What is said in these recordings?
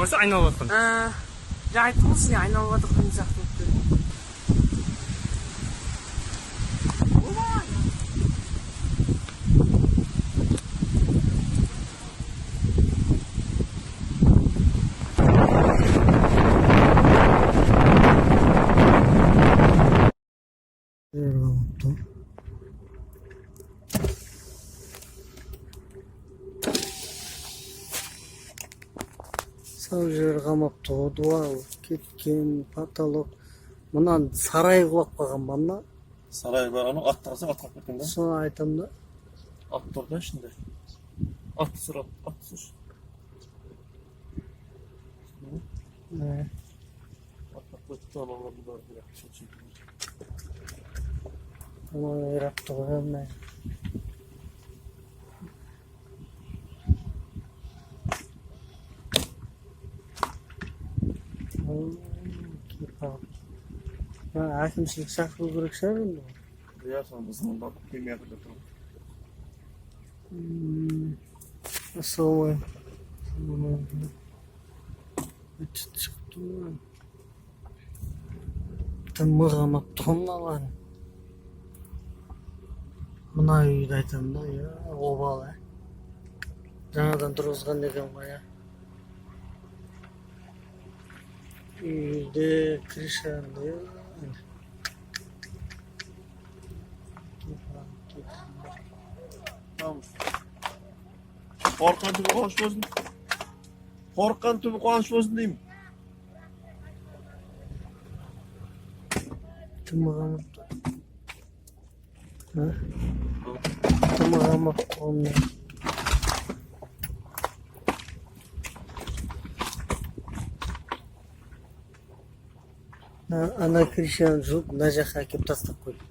болмаса айналып жатқан. Жа айттым ғой сізге айналып жатыр деген сияқты болып тұр. Сау жер қамапты, дуал, кеткен, потолок. Мұнан сарай құлап қалған ба мына? Сарай барғаны атты қалсаң ат қалып кеткен да. Соны айтам да. Ат тұр да ішінде. Ат сұр. Ат қалып кетті аналар бұлар бірақ шөтшейді. Мұнан ерапты қойған. Әкімшілік шақыру керек шығар енді. Иә, соны звондап келмей жатыр деп тұрмын. Солай. Шықты ма? Тымығамап тонналан. Мына үйді айтам да, обал. Жаңадан тұрғызған деген ғой. Үйде кришанды. Қорыққан түбі қуаныш болсын. Қорыққан түбі қуаныш болсын деймін. Тымығамап. Тымығамап тонналан. Ана кришаны жұлып, мына жаққа әкеп тастап қойды.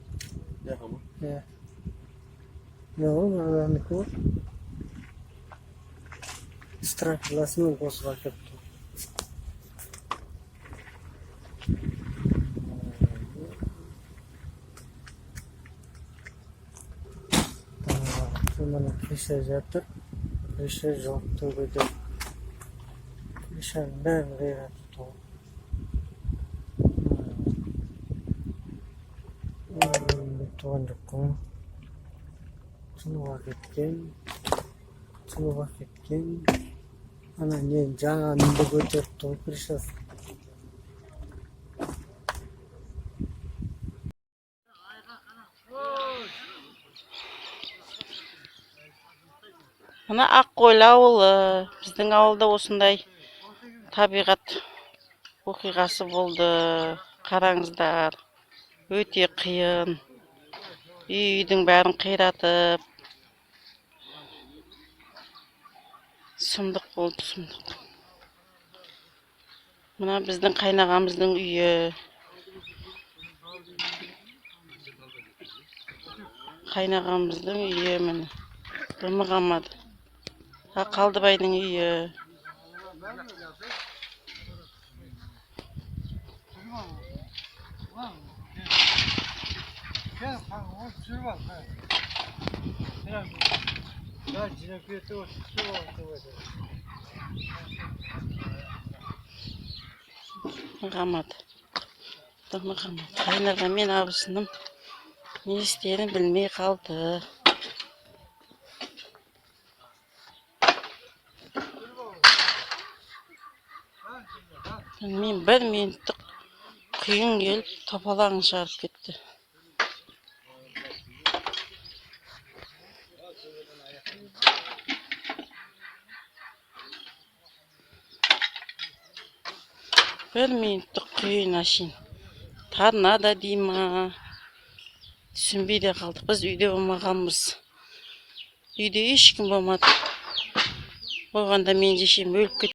Яқа ма? Иә. Жоқ, ананікі ғой. Страфиласымен қосып әкеп тұр. Мына криша жатыр. Криша жоқ төбеде. Кришаның бәрін қиратып тұр. Tuan Joko Жылуға кеткен ана не жаңа мінді көтеріп тұр кришасы. Мына Аққойлы ауылы, біздің ауылда осындай табиғат оқиғасы болды. Қараңыздар, өте қиын. Үйдің бәрін қиратып, сұмдық болды, сұмдық. Мына біздің қайнағамыздың үйі. Қайнағамыздың үйі міне. Дымығамады. Қалдыбайдың үйі. Дымығамады. Қайнаға мен абысыным не істерін білмей қалды. Мен бір минуттық құйын келіп топалағын шығарып кетті. Бір минуттық құйын ашын. Торнадо дей ма? Түсінбей де қалдық. Біз үйде болмағанбыз. Үйде ешкім болмады. Болғанда мен жешем өліп кетті.